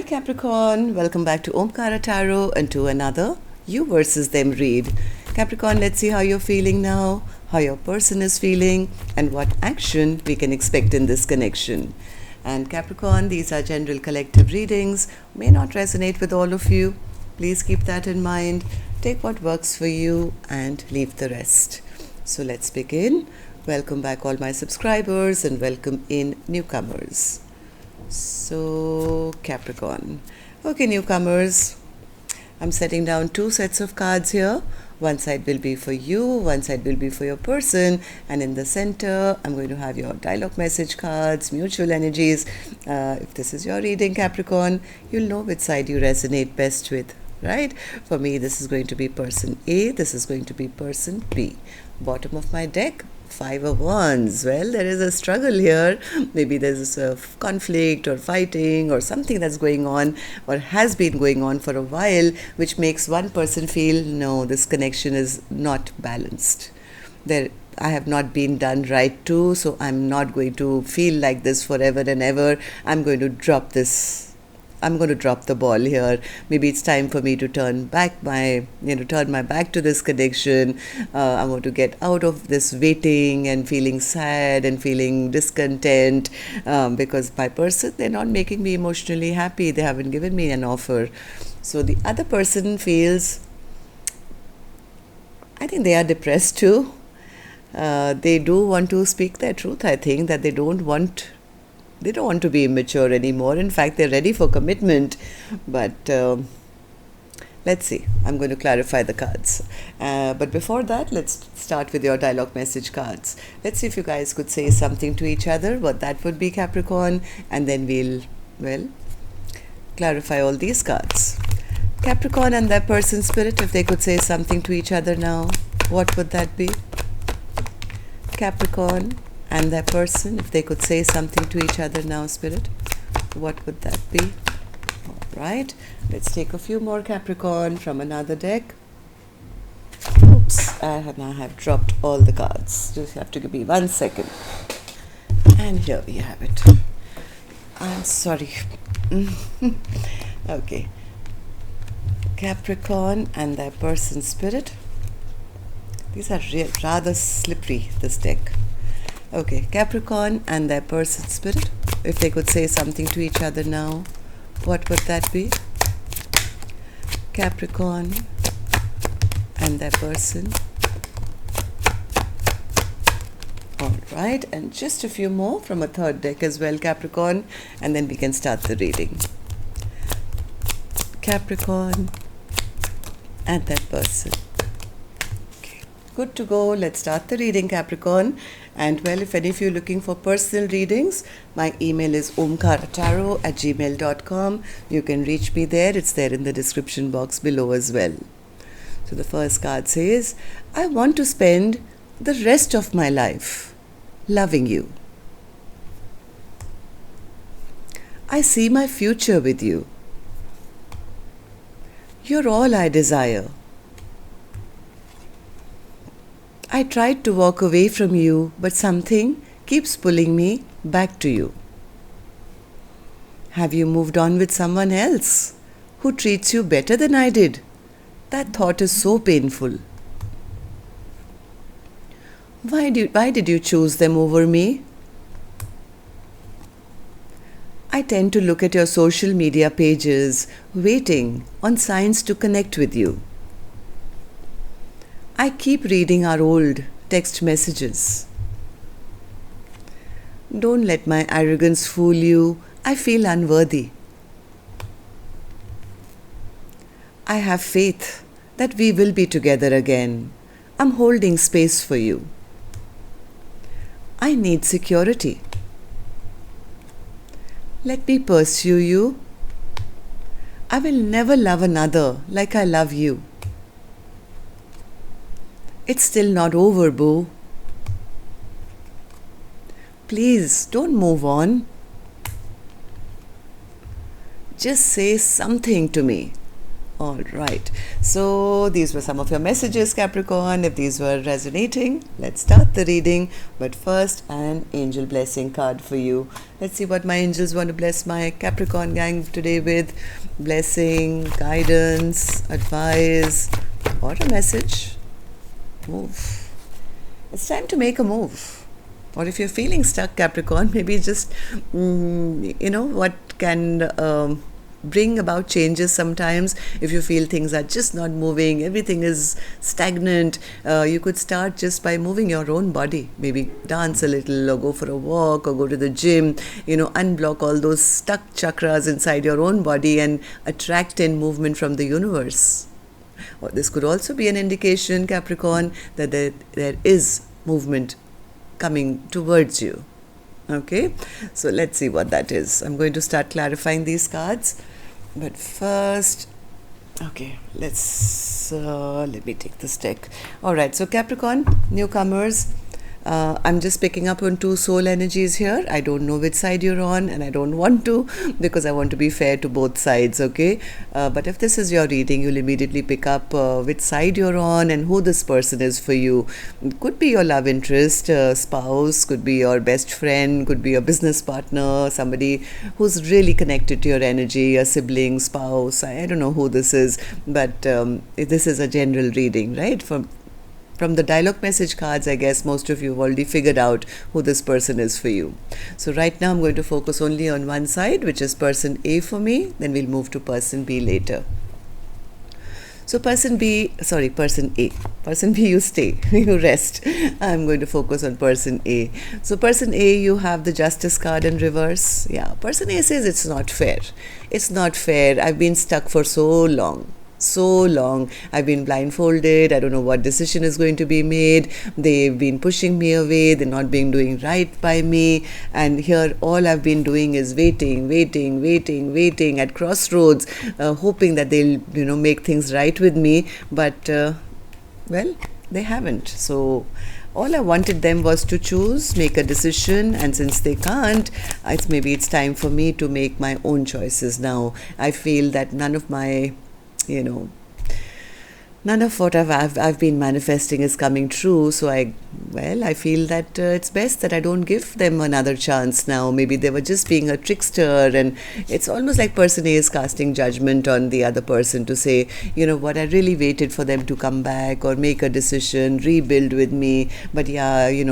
Capricorn, welcome back to Omkaratarot and to another you versus them read. Capricorn, let's see how you're feeling now, how your person is feeling, and what action we can expect in this connection. And Capricorn, these are general collective readings, may not resonate with all of you. Please keep that in mind. Take what works for you and leave the rest. So let's begin. Welcome back all my subscribers and welcome in newcomers. So Capricorn. Okay, newcomers, I'm setting down two sets of cards here. One side will be for you, one side will be for your person, and in the center I'm going to have your dialogue message cards, mutual energies. If this is your reading, Capricorn, you'll know which side you resonate best with, right? For me, this is going to be person A, this is going to be person B. Bottom of my deck, 5 of Wands. Well, there is a struggle here. Maybe there's a conflict or fighting or something that's going on or has been going on for a while, which makes one person feel, no, this connection is not balanced. I have not been done right too, so I'm not going to feel like this forever and ever. I'm going to drop the ball here. Maybe it's time for me to turn my back to this connection. I want to get out of this waiting and feeling sad and feeling discontent because my person, they're not making me emotionally happy. They haven't given me an offer. So the other person feels, I think they are depressed too. They do want to speak their truth. I think that they don't want to be immature anymore. In fact, they're ready for commitment. But let's see. I'm going to clarify the cards. But before that, let's start with your dialogue message cards. Let's see if you guys could say something to each other, what that would be, Capricorn. And then we'll clarify all these cards. Capricorn and their person spirit, if they could say something to each other now, what would that be? Capricorn and their person, if they could say something to each other now, spirit, what would that be? All right, let's take a few more, Capricorn, from another deck. Oops, and I have dropped all the cards. Just have to give me 1 second. And here we have it. I'm sorry. Okay. Capricorn and their person spirit. These are rather slippery, this deck. Okay, Capricorn and their person spirit, if they could say something to each other now, what would that be? Capricorn and their person. All right, and just a few more from a third deck as well, Capricorn, and then we can start the reading. Capricorn and their person. Good to go. Let's start the reading, Capricorn. And well, if any of you are looking for personal readings, my email is omkaratarot@gmail.com. You can reach me there. It's there in the description box below as well. So the first card says, I want to spend the rest of my life loving you. I see my future with you. You're all I desire. I tried to walk away from you, but something keeps pulling me back to you. Have you moved on with someone else who treats you better than I did? That thought is so painful. Why did you choose them over me? I tend to look at your social media pages, waiting on signs to connect with you. I keep reading our old text messages. Don't let my arrogance fool you. I feel unworthy. I have faith that we will be together again. I'm holding space for you. I need security. Let me pursue you. I will never love another like I love you. It's still not over, boo. Please don't move on. Just say something to me. All right. So these were some of your messages, Capricorn. If these were resonating, let's start the reading. But first, an angel blessing card for you. Let's see what my angels want to bless my Capricorn gang today with. Blessing, guidance, advice, or a message. Move. It's time to make a move. Or if you're feeling stuck, Capricorn, maybe just, what can bring about changes sometimes. If you feel things are just not moving, everything is stagnant, you could start just by moving your own body. Maybe dance a little, or go for a walk, or go to the gym, unblock all those stuck chakras inside your own body and attract in movement from the universe. Or this could also be an indication, Capricorn, that there is movement coming towards you. Okay, so let's see what that is. I'm going to start clarifying these cards, but first, okay, let me take this deck. All right, so Capricorn, newcomers, I'm just picking up on two soul energies here. I don't know which side you're on, and I don't want to, because I want to be fair to both sides, okay? But if this is your reading, you'll immediately pick up which side you're on and who this person is for you. It could be your love interest, spouse, could be your best friend, could be your business partner, somebody who's really connected to your energy, a sibling, spouse. I don't know who this is, but this is a general reading, right? From the dialogue message cards, I guess most of you have already figured out who this person is for you. So right now I'm going to focus only on one side, which is person A for me. Then we'll move to person B later. So person A. Person B, you stay, you rest. I'm going to focus on person A. So person A, you have the Justice card in reverse. Yeah, person A says it's not fair. It's not fair. I've been stuck for so long. I've been blindfolded. I don't know what decision is going to be made. They've been pushing me away. They're not doing right by me. And here all I've been doing is waiting at crossroads, hoping that they'll, make things right with me. But, they haven't. So all I wanted them was to choose, make a decision, and since they can't, maybe it's time for me to make my own choices now. I feel that none of what I've been manifesting is coming true. So I feel that it's best that I don't give them another chance now. Maybe they were just being a trickster, and it's almost like person A is casting judgment on the other person to say, I really waited for them to come back or make a decision, rebuild with me. But I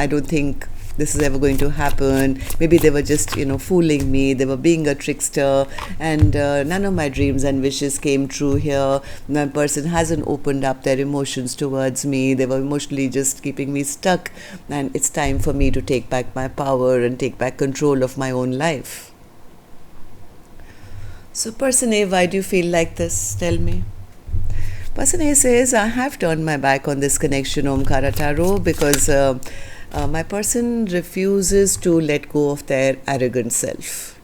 don't think this is ever going to happen. Maybe they were just, fooling me. They were being a trickster, and none of my dreams and wishes came true here. My person hasn't opened up their emotions towards me. They were emotionally just keeping me stuck, and it's time for me to take back my power and take back control of my own life. So person A, why do you feel like this? Tell me. Person A says, I have turned my back on this connection, Omkaratarot, because my person refuses to let go of their arrogant self.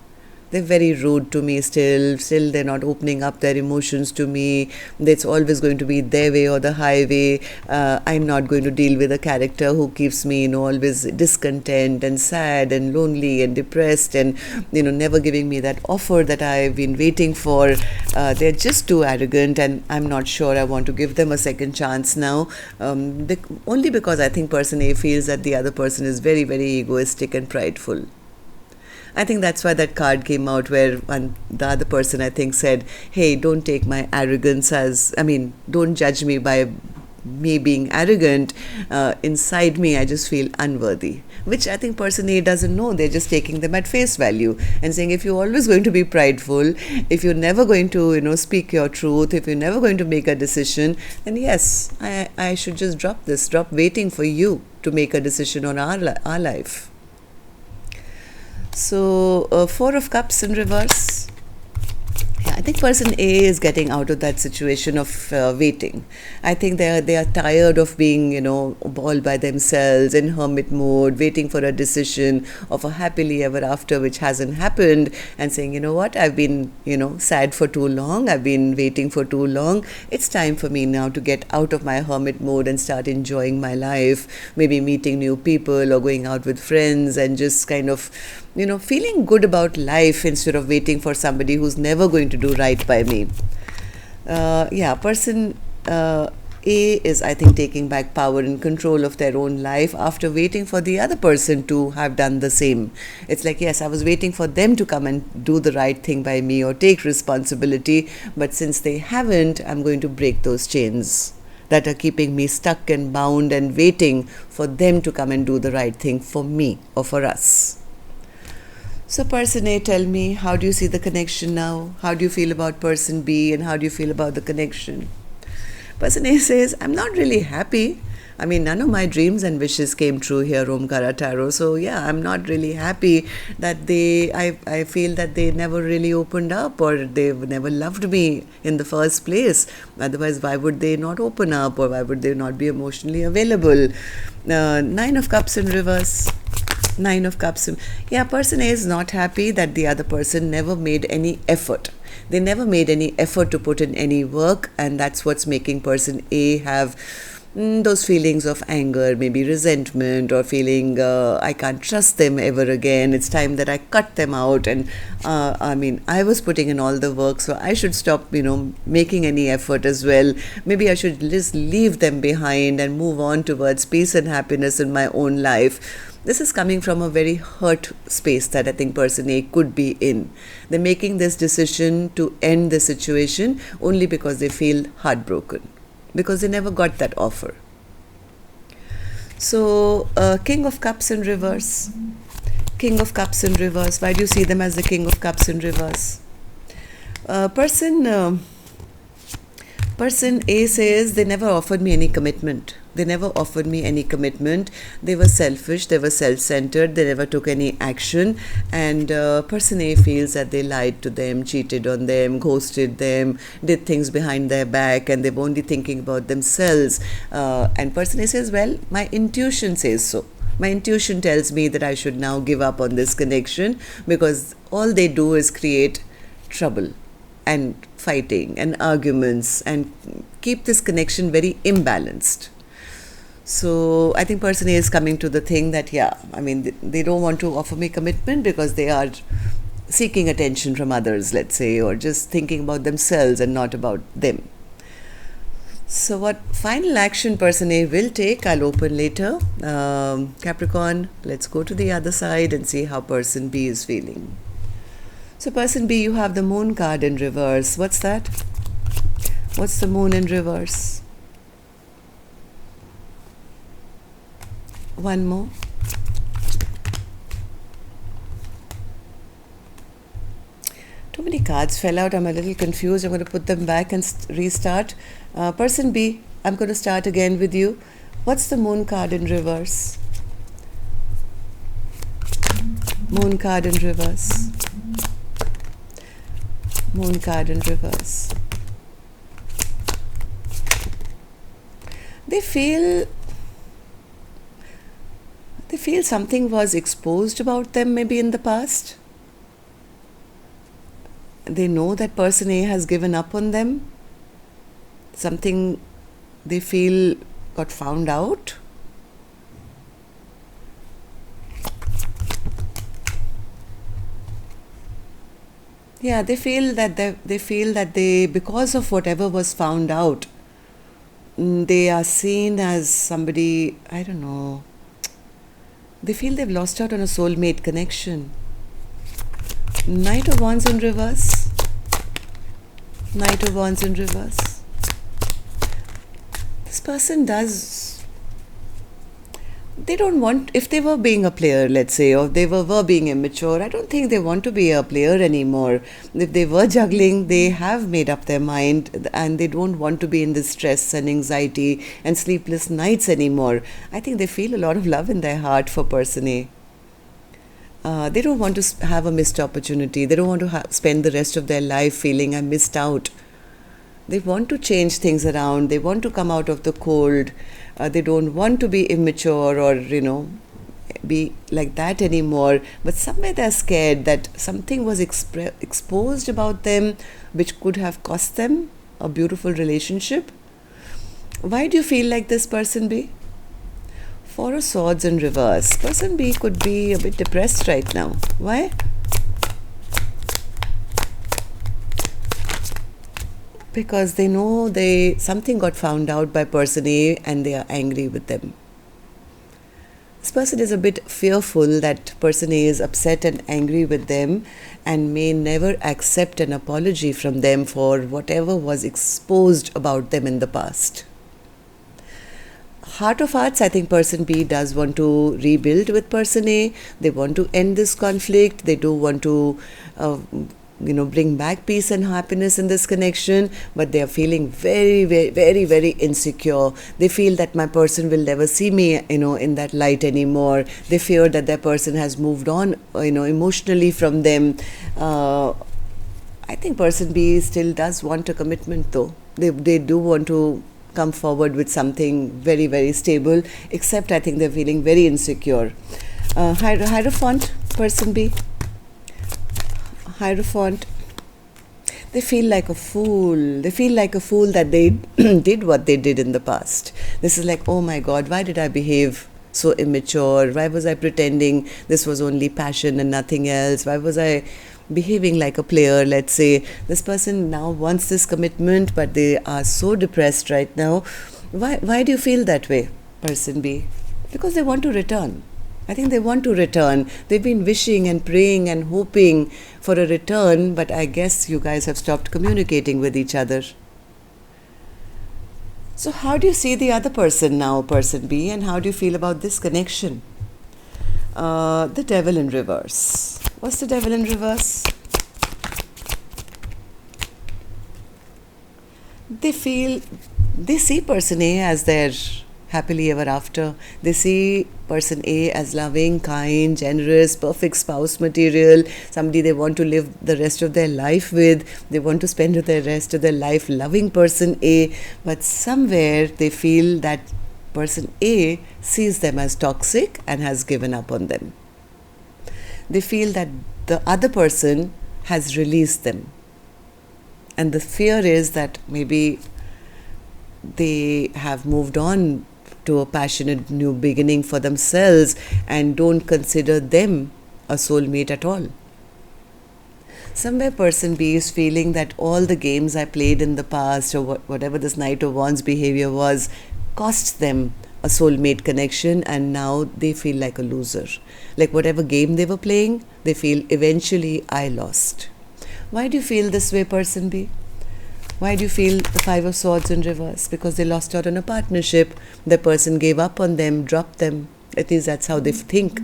They're very rude to me still they're not opening up their emotions to me. It's always going to be their way or the highway. I'm not going to deal with a character who keeps me, always discontent and sad and lonely and depressed and, never giving me that offer that I've been waiting for. They're just too arrogant, and I'm not sure I want to give them a second chance now. Only because I think person A feels that the other person is very, very egoistic and prideful. I think that's why that card came out where the other person, I think, said, hey, don't take my arrogance don't judge me by me being arrogant. Inside me, I just feel unworthy, which I think person A doesn't know. They're just taking them at face value and saying, if you're always going to be prideful, if you're never going to, speak your truth, if you're never going to make a decision, then yes, I should just drop waiting for you to make a decision on our life. So, Four of Cups in reverse. I think person A is getting out of that situation of waiting. I think they are tired of being, all by themselves in hermit mode, waiting for a decision of a happily ever after which hasn't happened, and saying, I've been, sad for too long. I've been waiting for too long. It's time for me now to get out of my hermit mode and start enjoying my life, maybe meeting new people or going out with friends and just kind of, feeling good about life instead of waiting for somebody who's never going to do right by me. Yeah, person A is, I think, taking back power and control of their own life after waiting for the other person to have done the same. It's like, yes, I was waiting for them to come and do the right thing by me or take responsibility, but since they haven't, I'm going to break those chains that are keeping me stuck and bound and waiting for them to come and do the right thing for me or for us. So person A, tell me, how do you see the connection now? How do you feel about person B, and how do you feel about the connection? Person A says, I'm not really happy. I mean, none of my dreams and wishes came true here, Omkaratarot. So yeah, I'm not really happy that I feel that they never really opened up, or they never loved me in the first place. Otherwise, why would they not open up, or why would they not be emotionally available? Nine of Cups in reverse. Nine of Cups. Yeah, person A is not happy that the other person never made any effort. They never made any effort to put in any work, and that's what's making person A have those feelings of anger, maybe resentment, or feeling I can't trust them ever again. It's time that I cut them out. And I mean, I was putting in all the work, so I should stop, making any effort as well. Maybe I should just leave them behind and move on towards peace and happiness in my own life. This is coming from a very hurt space that I think person A could be in. They're making this decision to end the situation only because they feel heartbroken, because they never got that offer. So, King of Cups in reverse. King of Cups in reverse. Why do you see them as the King of Cups in reverse? Person A says they never offered me any commitment. They never offered me any commitment. They were selfish, they were self-centered, they never took any action. And person A feels that they lied to them, cheated on them, ghosted them, did things behind their back, and they were only thinking about themselves. And person A says, well, my intuition says so. My intuition tells me that I should now give up on this connection, because all they do is create trouble and fighting and arguments and keep this connection very imbalanced. So I think person A is coming to the thing that, yeah, I mean, they don't want to offer me commitment because they are seeking attention from others, let's say, or just thinking about themselves and not about them. So what final action person A will take, I'll open later. Capricorn, let's go to the other side and see how person B is feeling. So person B, you have the Moon card in reverse. What's that? What's the Moon in reverse? One more. Too many cards fell out. I'm a little confused. I'm going to put them back and restart. Person B, I'm going to start again with you. What's the Moon card in reverse? Moon card in reverse. Moon card in reverse. They feel something was exposed about them maybe in the past. They know that person A has given up on them. Something they feel got found out. Yeah, they feel that they because of whatever was found out, they are seen as somebody, I don't know. They feel they've lost out on a soulmate connection. Knight of Wands in reverse. Knight of Wands in reverse. This person they don't want, if they were being a player, let's say, or they were being immature, I don't think they want to be a player anymore. If they were juggling, they have made up their mind and they don't want to be in this stress and anxiety and sleepless nights anymore. I think they feel a lot of love in their heart for person A. They don't want to have a missed opportunity. They don't want to spend the rest of their life feeling I missed out. They want to change things around. They want to come out of the cold. They don't want to be immature or, be like that anymore. But somewhere they're scared that something was exposed about them which could have cost them a beautiful relationship. Why do you feel like this, person B? Four of Swords in reverse. Person B could be a bit depressed right now. Why? because they know something got found out by person A and they are angry with them. This person is a bit fearful that person A is upset and angry with them and may never accept an apology from them for whatever was exposed about them in the past. Heart of hearts, I think person B does want to rebuild with person A. They want to end this conflict. They do want to bring back peace and happiness in this connection, but they are feeling very, very, very, very insecure. They feel that my person will never see me, in that light anymore. They fear that their person has moved on, emotionally from them. I think person B still does want a commitment though. They do want to come forward with something very, very stable, except I think they're feeling very insecure. Hierophant, person B. Hierophant, they feel like a fool. They feel like a fool that they did what they did in the past. This is like, oh my God, why did I behave so immature? Why was I pretending this was only passion and nothing else? Why was I behaving like a player, let's say? This person now wants this commitment, but they are so depressed right now. Why do you feel that way, person B? Because they want to return. I think they want to return. They've been wishing and praying and hoping for a return, but I guess you guys have stopped communicating with each other. So how do you see the other person now, person B, and how do you feel about this connection? The devil in reverse. What's the devil in reverse? They see person A as their happily ever after. They see person A as loving, kind, generous, perfect spouse material, somebody they want to live the rest of their life with. They want to spend the rest of their life loving person A, but somewhere they feel that person A sees them as toxic and has given up on them. They feel that the other person has released them. And the fear is that maybe they have moved on to a passionate new beginning for themselves and don't consider them a soulmate at all. Somewhere person B is feeling that all the games I played in the past, or whatever this Knight of Wands behavior was, cost them a soulmate connection, and now they feel like a loser. Like whatever game they were playing, they feel eventually I lost. Why do you feel this way, person B? Why do you feel the Five of Swords in reverse? Because they lost out on a partnership. The person gave up on them, dropped them. At least that's how they think.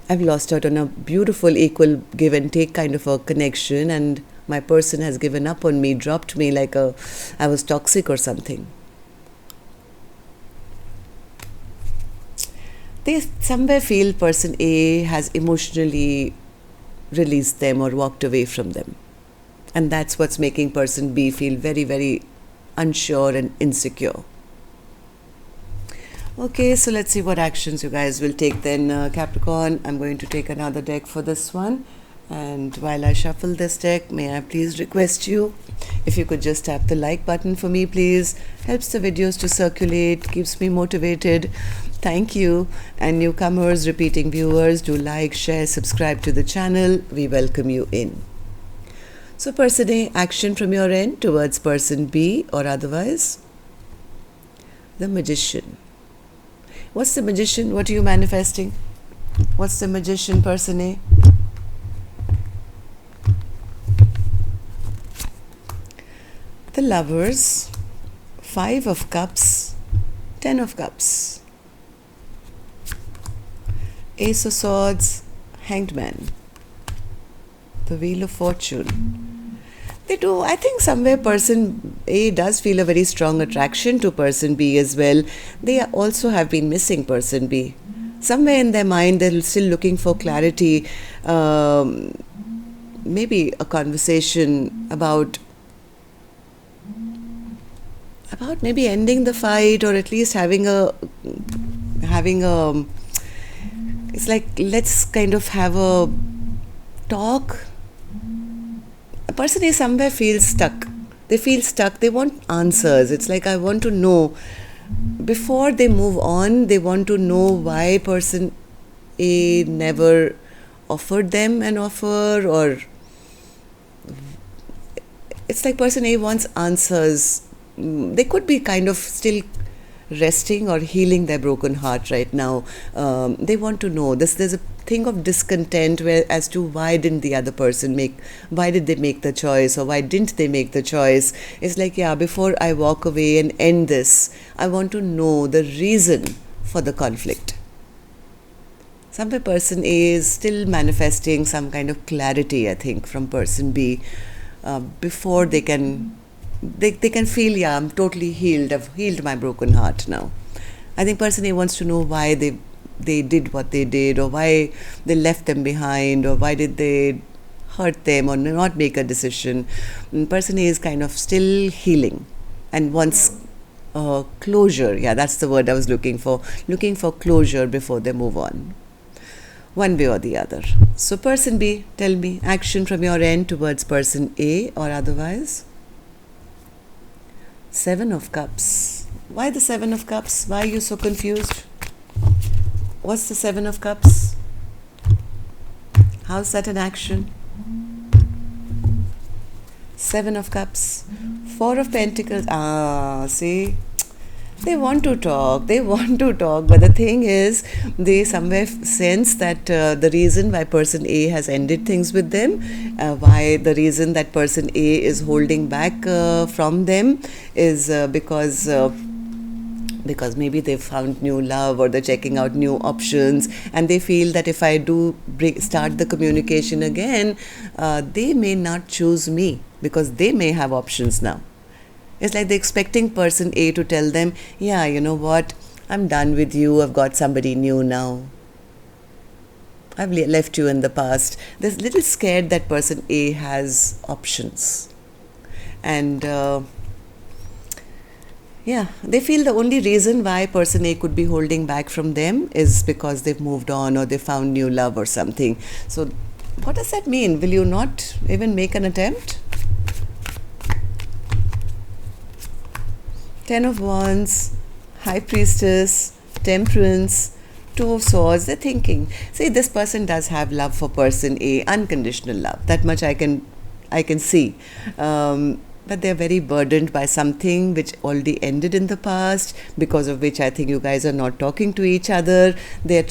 I've lost out on a beautiful, equal give and take kind of a connection, and my person has given up on me, dropped me like I was toxic or something. They somewhere feel person A has emotionally released them or walked away from them. And that's what's making person B feel very, very unsure and insecure. Okay, so let's see what actions you guys will take then, Capricorn. I'm going to take another deck for this one. And while I shuffle this deck, may I please request you, if you could just tap the like button for me, please. Helps the videos to circulate, keeps me motivated. Thank you. And newcomers, repeating viewers, do like, share, subscribe to the channel. We welcome you in. So person A, action from your end towards person B or otherwise. The Magician. What's the Magician? What are you manifesting? What's the Magician, person A? The Lovers, Five of Cups, Ten of Cups, Ace of Swords, Hanged Man, the Wheel of Fortune. They do, I think somewhere person A does feel a very strong attraction to person B as well. They also have been missing person B. Somewhere in their mind they're still looking for clarity, maybe a conversation about maybe ending the fight, or at least having a it's like, let's kind of have a talk. A person is somewhere feels stuck. They feel stuck. They want answers. It's like, I want to know. Before they move on, they want to know why person A never offered them an offer, or it's like person A wants answers. They could be kind of still resting or healing their broken heart right now. They want to know this. There's a thing of discontent where as to why didn't the other person why did they make the choice, or why didn't they make the choice. It's like, yeah, before I walk away and end this, I want to know the reason for the conflict. Some person A is still manifesting some kind of clarity, I think, from person B, before they can feel, yeah, I'm totally healed. I've healed my broken heart now. I think person A wants to know why they did what they did, or why they left them behind, or why did they hurt them or not make a decision. And person A is kind of still healing and wants closure. Yeah, that's the word I was looking for closure before they move on, one way or the other. So person B, tell me, action from your end towards person A or otherwise. 7 of Cups. Why the 7 of Cups? Why are you so confused? What's the 7 of Cups? How's that an action? 7 of Cups. 4 of Pentacles. See? They want to talk, but the thing is, they somewhere sense that the reason why person A has ended things with them, why the reason that person A is holding back from them is because maybe they've found new love, or they're checking out new options, and they feel that if I do start the communication again, they may not choose me because they may have options now. It's like they're expecting person A to tell them, yeah, you know what, I'm done with you, I've got somebody new now. I've left you in the past. They're a little scared that person A has options. And they feel the only reason why person A could be holding back from them is because they've moved on, or they found new love or something. So what does that mean? Will you not even make an attempt? 10 of Wands, High Priestess, Temperance, 2 of Swords. They're thinking, see, this person does have love for person A, unconditional love. That much I can see. But they're very burdened by something which already ended in the past, because of which I think you guys are not talking to each other. They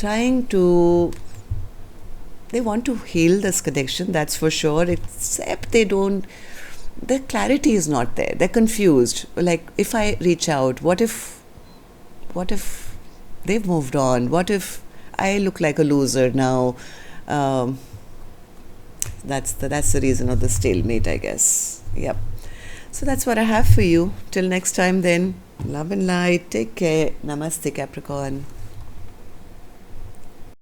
want to heal this connection, that's for sure, except the clarity is not there. They're confused. Like, if I reach out, what if they've moved on? What if I look like a loser now? That's the reason of the stalemate, I guess. Yep. So that's what I have for you. Till next time then, love and light. Take care. Namaste, Capricorn.